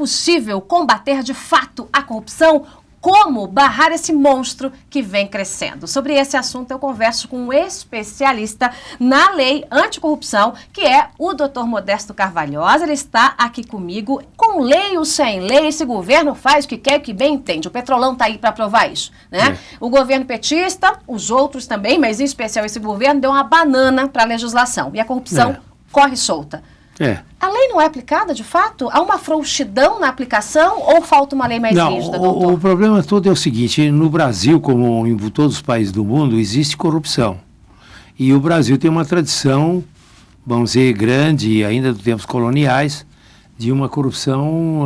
possível combater de fato a corrupção? Como barrar esse monstro que vem crescendo? Sobre esse assunto eu converso com um especialista na lei anticorrupção, que é o Dr. Modesto Carvalhosa. Ele está aqui comigo. Com lei ou sem lei, esse governo faz o que quer e o que bem entende. O Petrolão está aí para provar isso, né? O governo petista, os outros também, mas em especial esse governo, deu uma banana para a legislação. E a corrupção corre solta. A lei não é aplicada, de fato? Há uma frouxidão na aplicação ou falta uma lei mais rígida, doutor? O problema todo é o seguinte, no Brasil, como em todos os países do mundo, existe corrupção. E o Brasil tem uma tradição, vamos dizer, grande, ainda dos tempos coloniais, de uma corrupção,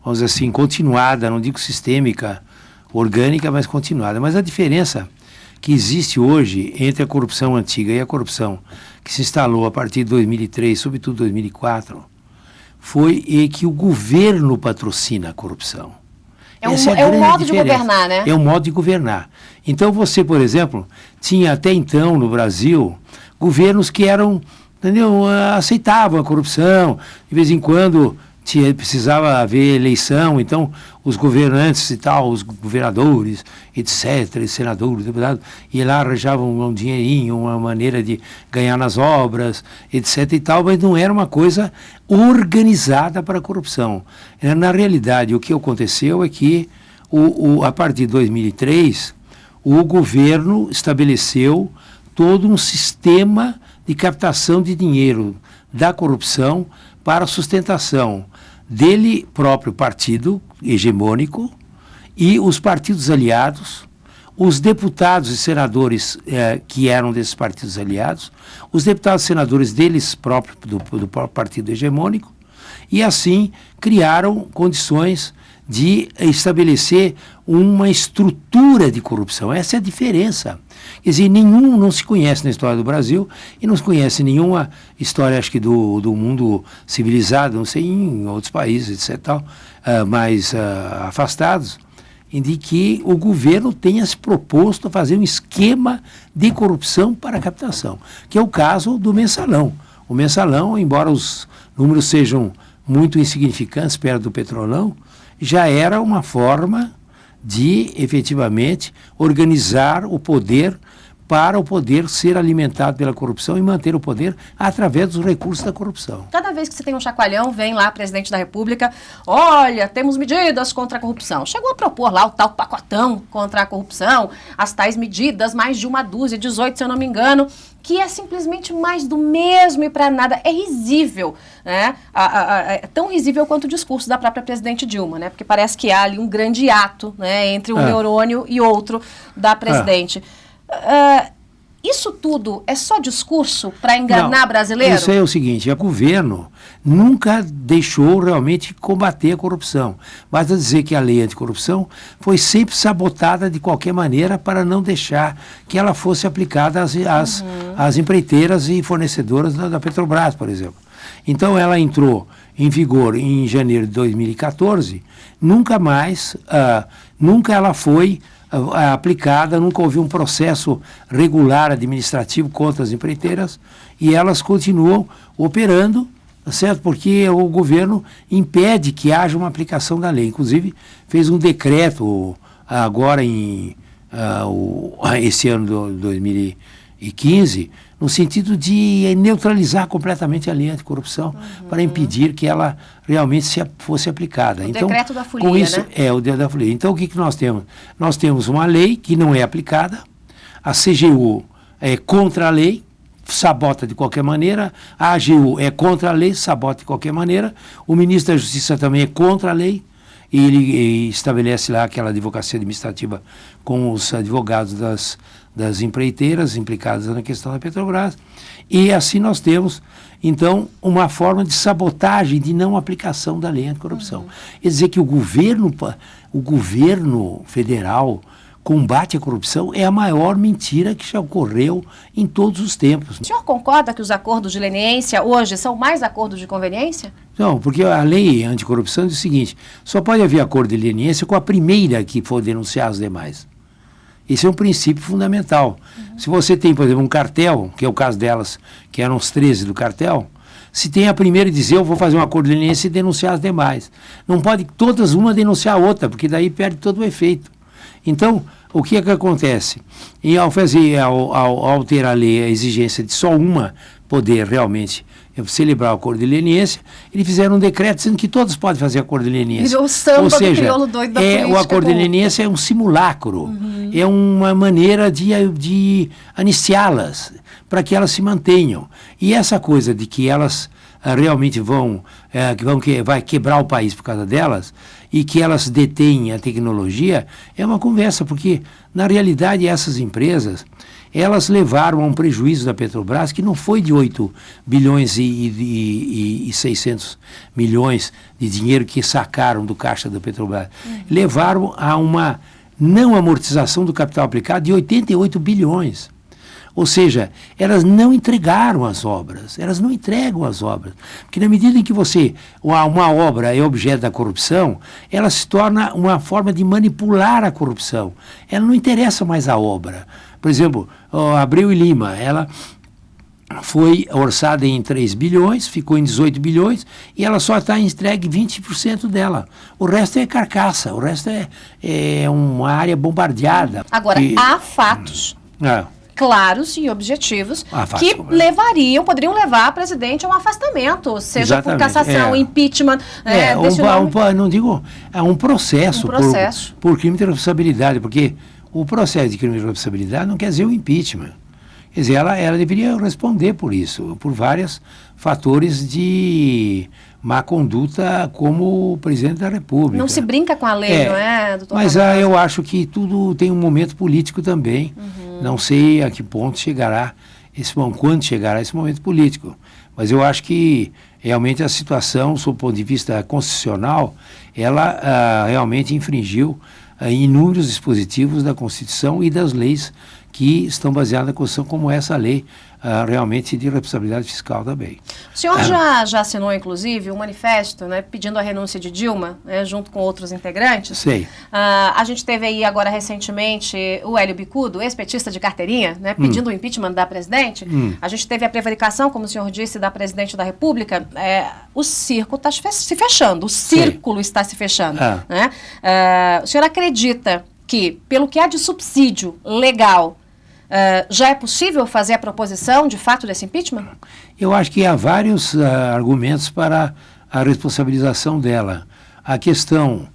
vamos dizer assim, continuada, não digo sistêmica, orgânica, mas continuada. Mas a diferença que existe hoje entre a corrupção antiga e a corrupção que se instalou a partir de 2003, sobretudo 2004, foi que o governo patrocina a corrupção. É um modo de governar, né? É um modo de governar. Então você, por exemplo, tinha até então no Brasil governos que eram, entendeu, aceitavam a corrupção, de vez em quando precisava haver eleição, então os governantes e tal, os governadores, etc., e senadores, deputados, iam lá, arranjavam um dinheirinho, uma maneira de ganhar nas obras, etc. e tal, mas não era uma coisa organizada para a corrupção. Na realidade, o que aconteceu é que, a partir de 2003, o governo estabeleceu todo um sistema de captação de dinheiro da corrupção para a sustentação dele próprio partido hegemônico e os partidos aliados, os deputados e senadores que eram desses partidos aliados, os deputados e senadores deles próprios, do próprio partido hegemônico, e assim criaram condições de estabelecer uma estrutura de corrupção. Essa é a diferença. Quer dizer, não se conhece na história do Brasil e não se conhece nenhuma história, acho que do mundo civilizado, não sei, em outros países, etc., mais afastados, em que o governo tenha se proposto a fazer um esquema de corrupção para a captação, que é o caso do mensalão. O mensalão, embora os números sejam muito insignificantes perto do Petrolão, já era uma forma de, efetivamente, organizar o poder para o poder ser alimentado pela corrupção e manter o poder através dos recursos da corrupção. Cada vez que você tem um chacoalhão, vem lá presidente da República, olha, temos medidas contra a corrupção. Chegou a propor lá o tal pacotão contra a corrupção, as tais medidas, mais de uma dúzia, 18 se eu não me engano, que é simplesmente mais do mesmo e para nada. É risível, né? É tão risível quanto o discurso da própria presidente Dilma, né? Porque parece que há ali um grande ato, né, entre um neurônio e outro da presidente. Isso tudo é só discurso para enganar brasileiro? Isso é o seguinte, o governo nunca deixou realmente combater a corrupção. Basta dizer que a lei anticorrupção foi sempre sabotada de qualquer maneira para não deixar que ela fosse aplicada às empreiteiras e fornecedoras da Petrobras, por exemplo. Então ela entrou em vigor em janeiro de 2014, nunca mais, nunca ela foi aplicada, nunca houve um processo regular administrativo contra as empreiteiras e elas continuam operando, certo? Porque o governo impede que haja uma aplicação da lei. Inclusive, fez um decreto agora esse ano de 2015, no sentido de neutralizar completamente a lei anticorrupção para impedir que ela realmente fosse aplicada. O decreto da folia, com isso, né? O decreto da folia. Então, o que nós temos? Nós temos uma lei que não é aplicada, a CGU é contra a lei, sabota de qualquer maneira, a AGU é contra a lei, sabota de qualquer maneira, o ministro da Justiça também é contra a lei, e ele estabelece lá aquela advocacia administrativa com os advogados das empreiteiras implicadas na questão da Petrobras, e assim nós temos, então, uma forma de sabotagem, de não aplicação da lei anticorrupção. Quer dizer que o governo federal combate à corrupção é a maior mentira que já ocorreu em todos os tempos. O senhor concorda que os acordos de leniência hoje são mais acordos de conveniência? Não, porque a lei anticorrupção diz o seguinte, só pode haver acordo de leniência com a primeira que for denunciar as demais. Esse é um princípio fundamental. Se você tem, por exemplo, um cartel, que é o caso delas, que eram os 13 do cartel, se tem a primeira e dizer, eu vou fazer um acordo de leniência e denunciar as demais. Não pode todas uma denunciar a outra, porque daí perde todo o efeito. Então, o que é que acontece? E ao ter a lei a exigência de só uma poder realmente celebrar o acordo de leniência, eles fizeram um decreto dizendo que todos podem fazer acordo de leniência. Virou o samba. Ou seja, do crioulo doido da política. o acordo de leniência é um simulacro, é uma maneira de anistiá-las, para que elas se mantenham. E essa coisa de que elas realmente vai quebrar o país por causa delas, e que elas detêm a tecnologia, é uma conversa, porque, na realidade, essas empresas, elas levaram a um prejuízo da Petrobras que não foi de 8 bilhões e 600 milhões de dinheiro que sacaram do caixa da Petrobras. Levaram a uma não amortização do capital aplicado de 88 bilhões. Ou seja, elas não entregaram as obras, elas não entregam as obras. Porque na medida em que uma obra é objeto da corrupção, ela se torna uma forma de manipular a corrupção. Ela não interessa mais a obra. Por exemplo, Abreu e Lima, ela foi orçada em 3 bilhões, ficou em 18 bilhões, e ela só está entregue 20% dela. O resto é carcaça, o resto é uma área bombardeada. Agora, há fatos claros e objetivos que poderiam levar a presidente a um afastamento, seja por cassação, impeachment, não digo, é um processo, por crime de responsabilidade, porque o processo de crime de responsabilidade não quer dizer o impeachment. Quer dizer, ela deveria responder por isso, por vários fatores de má conduta como presidente da República. Não se brinca com a lei, não é, doutor? Mas eu acho que tudo tem um momento político também. Não sei a que ponto chegará quando chegará esse momento político. Mas eu acho que realmente a situação, sob o ponto de vista constitucional, ela realmente infringiu inúmeros dispositivos da Constituição e das leis que estão baseadas na Constituição, como essa lei realmente de responsabilidade fiscal também. O senhor já assinou, inclusive, um manifesto, né, pedindo a renúncia de Dilma, junto com outros integrantes. Sei. A gente teve aí agora recentemente o Hélio Bicudo, ex-petista de carteirinha, né, pedindo o impeachment da presidente. A gente teve a prevaricação, como o senhor disse, da presidente da República. O circo está se fechando, o círculo está se fechando. Né? O senhor acredita que, pelo que há de subsídio legal, já é possível fazer a proposição, de fato, desse impeachment? Eu acho que há vários argumentos para a responsabilização dela. A questão,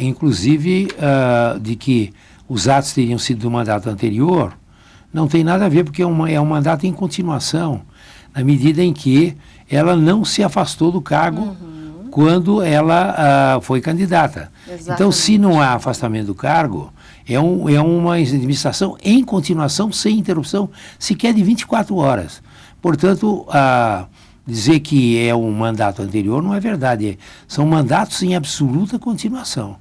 inclusive, de que os atos teriam sido do mandato anterior, não tem nada a ver, porque é um mandato em continuação, na medida em que ela não se afastou do cargo quando ela foi candidata. Exatamente. Então, se não há afastamento do cargo, é uma administração em continuação, sem interrupção, sequer de 24 horas. Portanto, dizer que é um mandato anterior não é verdade. São mandatos em absoluta continuação.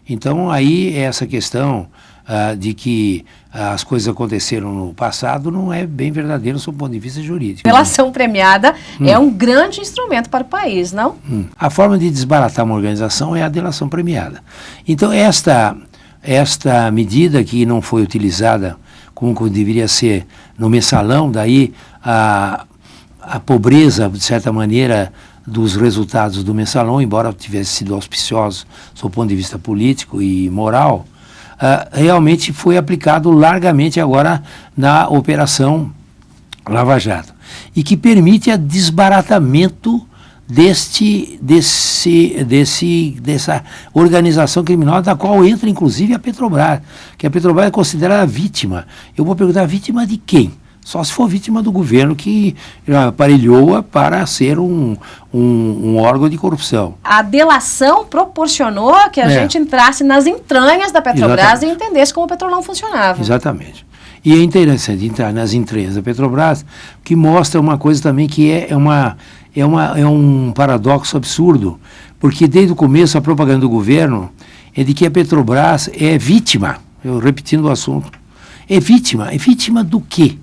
Então, aí, essa questão de que as coisas aconteceram no passado não é bem verdadeiro sob o ponto de vista jurídico. A delação premiada é um grande instrumento para o país, não? A forma de desbaratar uma organização é a delação premiada. Então, esta medida que não foi utilizada como deveria ser no mensalão, daí a pobreza, de certa maneira, dos resultados do mensalão, embora tivesse sido auspicioso sob o ponto de vista político e moral, realmente foi aplicado largamente agora na Operação Lava Jato, e que permite o desbaratamento dessa organização criminosa, da qual entra inclusive a Petrobras, que a Petrobras é considerada vítima. Eu vou perguntar, vítima de quem? Só se for vítima do governo que aparelhou-a para ser um órgão de corrupção. A delação proporcionou que a gente entrasse nas entranhas da Petrobras e entendesse como o Petrolão funcionava. Exatamente. E é interessante entrar nas entranhas da Petrobras, que mostra uma coisa também que é um paradoxo absurdo, porque desde o começo a propaganda do governo é de que a Petrobras é vítima, eu repetindo o assunto, é vítima do quê?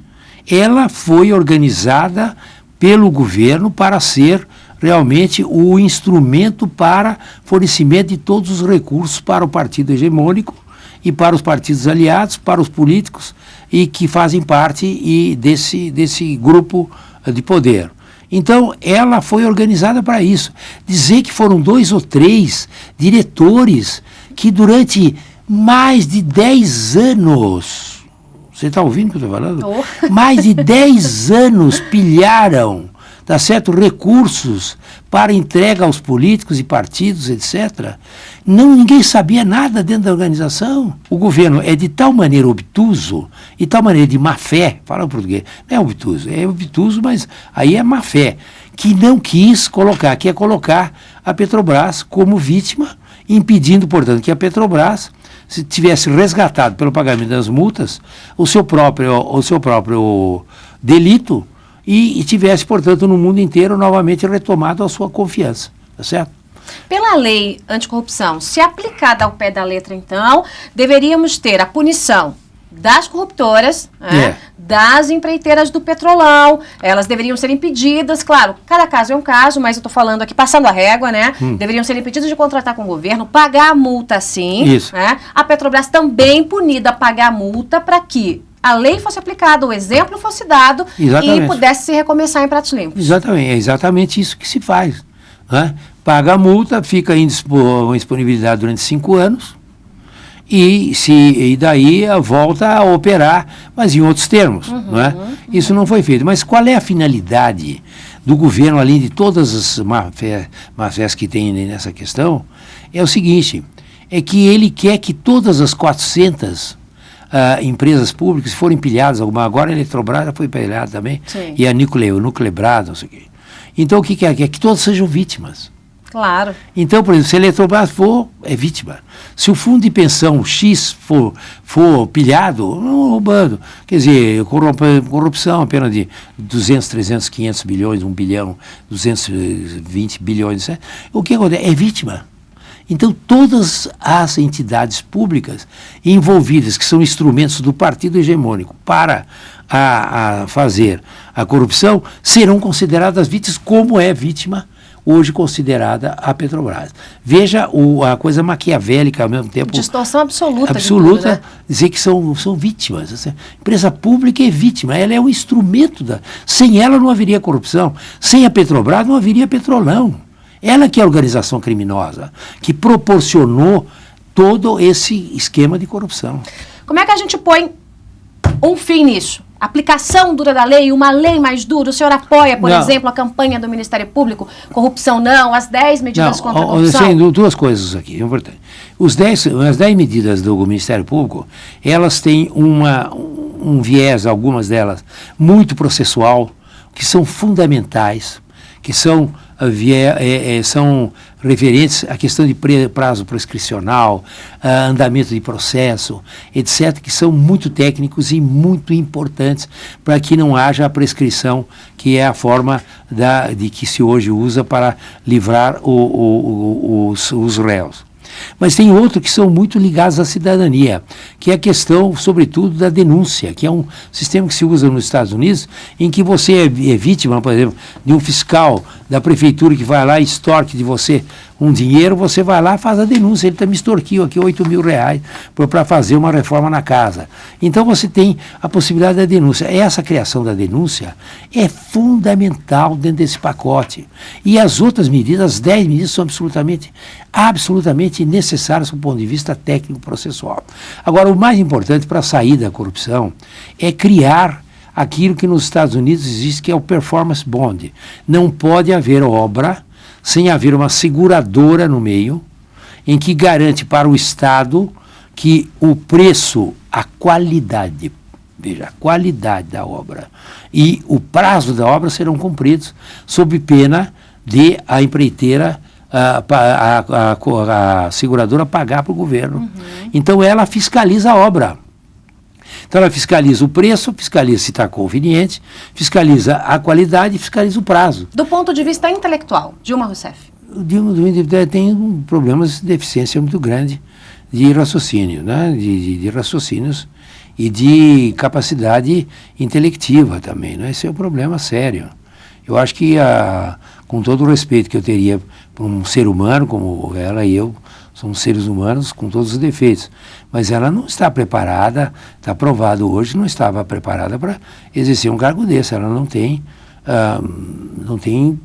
Ela foi organizada pelo governo para ser realmente o instrumento para fornecimento de todos os recursos para o partido hegemônico e para os partidos aliados, para os políticos e que fazem parte desse grupo de poder. Então, ela foi organizada para isso. Dizer que foram 2 ou 3 diretores que durante mais de 10 anos, você está ouvindo o que eu estou falando? Oh. Mais de 10 anos pilharam, tá certo, recursos para entrega aos políticos e partidos, etc. Ninguém sabia nada dentro da organização. O governo é de tal maneira obtuso, e tal maneira de má fé, fala em português, não é obtuso, mas aí é má fé, que não quis colocar, quer colocar a Petrobras como vítima, impedindo, portanto, que a Petrobras se tivesse resgatado pelo pagamento das multas o seu próprio delito e tivesse, portanto, no mundo inteiro novamente retomado a sua confiança, tá certo? Pela lei anticorrupção, se aplicada ao pé da letra, então, deveríamos ter a punição das corruptoras, né, das empreiteiras do Petrolão, elas deveriam ser impedidas, claro, cada caso é um caso, mas eu estou falando aqui, passando a régua, né, deveriam ser impedidas de contratar com o governo, pagar a multa sim, né, a Petrobras também punida a pagar a multa para que a lei fosse aplicada, o exemplo fosse dado e pudesse se recomeçar em pratos limpos. Exatamente, é exatamente isso que se faz, né? Paga a multa, fica em disponibilidade durante 5 anos e daí volta a operar, mas em outros termos. Não é? Isso não foi feito. Mas qual é a finalidade do governo, além de todas as má-fés que tem nessa questão? É o seguinte, é que ele quer que todas as 400 empresas públicas forem pilhadas, agora a Eletrobras já foi pilhada também, sim, e a Nuclebrás, não sei o quê. Então o que quer? Quer que todos sejam vítimas. Claro. Então, por exemplo, se a Eletrobras é vítima. Se o fundo de pensão X for pilhado, roubando, quer dizer, corrupção apenas de 200, 300, 500 bilhões, 1 bilhão, 220 bilhões, certo? O que acontece? É vítima. Então, todas as entidades públicas envolvidas, que são instrumentos do partido hegemônico para fazer a corrupção, serão consideradas vítimas, como é vítima hoje considerada a Petrobras. Veja a coisa maquiavélica ao mesmo tempo. Distorção absoluta. Absoluta, de tudo, né? Dizer que são vítimas. A empresa pública é vítima, ela é um instrumento sem ela não haveria corrupção, sem a Petrobras não haveria Petrolão. Ela que é a organização criminosa, que proporcionou todo esse esquema de corrupção. Como é que a gente põe um fim nisso? Aplicação dura da lei, uma lei mais dura. O senhor apoia, por exemplo, a campanha do Ministério Público? Corrupção não, as 10 medidas contra a corrupção? Tem 2 coisas aqui, é importante. As 10 medidas do Ministério Público, elas têm um viés, algumas delas, muito processual, que são fundamentais, que são referentes à questão de prazo prescricional, andamento de processo, etc., que são muito técnicos e muito importantes para que não haja a prescrição, que é a forma de que se hoje usa para livrar os réus. Mas tem outros que são muito ligados à cidadania, que é a questão, sobretudo, da denúncia, que é um sistema que se usa nos Estados Unidos, em que você é vítima, por exemplo, de um fiscal da prefeitura que vai lá e extorque de você um dinheiro, você vai lá e faz a denúncia. Ele me extorquiu aqui R$8.000 para fazer uma reforma na casa. Então você tem a possibilidade da denúncia. Essa criação da denúncia é fundamental dentro desse pacote. E as outras medidas, as 10 medidas, são absolutamente necessárias do ponto de vista técnico-processual. Agora, o mais importante para sair da corrupção é criar aquilo que nos Estados Unidos existe, que é o performance bond. Não pode haver obra sem haver uma seguradora no meio, em que garante para o Estado que o preço, a qualidade, veja, a qualidade da obra e o prazo da obra serão cumpridos, sob pena de a empreiteira, a seguradora pagar para o governo. Então ela fiscaliza a obra. Então ela fiscaliza o preço, fiscaliza se está conveniente, fiscaliza a qualidade e fiscaliza o prazo. Do ponto de vista intelectual, Dilma Rousseff? Tem problemas de deficiência muito grande de raciocínio, né? de raciocínios e de capacidade intelectiva também. Né? Esse é um problema sério. Eu acho que, com todo o respeito que eu teria por um ser humano como ela e eu, somos seres humanos com todos os defeitos, mas ela não está preparada, está provado hoje, não estava preparada para exercer um cargo desse. Ela não tem não tem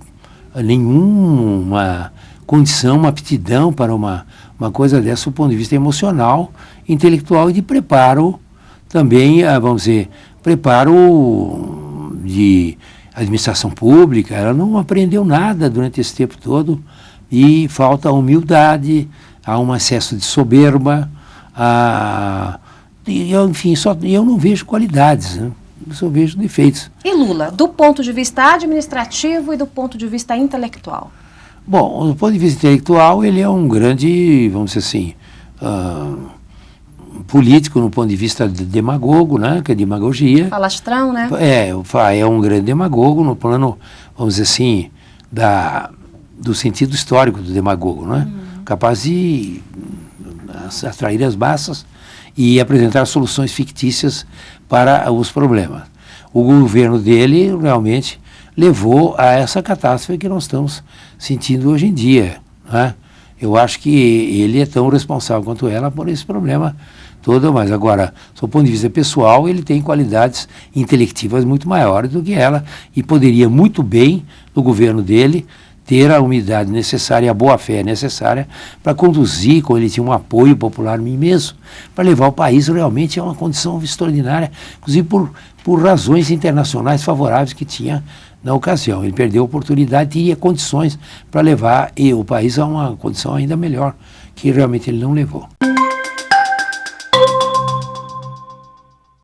nenhuma condição, uma aptidão para uma coisa dessa do ponto de vista emocional, intelectual e de preparo também, vamos dizer, preparo de administração pública. Ela não aprendeu nada durante esse tempo todo e falta humildade, há um excesso de soberba, enfim, eu não vejo qualidades, né? Eu só vejo defeitos. E Lula, do ponto de vista administrativo e do ponto de vista intelectual? Bom, do ponto de vista intelectual, ele é um grande, vamos dizer assim, político no ponto de vista de demagogo, né? Que é demagogia. Falastrão, né? É um grande demagogo no plano, vamos dizer assim, do sentido histórico do demagogo, né? Capaz de atrair as massas e apresentar soluções fictícias para os problemas. O governo dele realmente levou a essa catástrofe que nós estamos sentindo hoje em dia, né? Eu acho que ele é tão responsável quanto ela por esse problema todo, mas agora, do ponto de vista pessoal, ele tem qualidades intelectivas muito maiores do que ela e poderia muito bem, no governo dele, ter a humildade necessária e a boa-fé necessária para conduzir, como ele tinha um apoio popular imenso, para levar o país realmente a uma condição extraordinária, inclusive por razões internacionais favoráveis que tinha na ocasião. Ele perdeu a oportunidade e teria condições para levar o país a uma condição ainda melhor, que realmente ele não levou.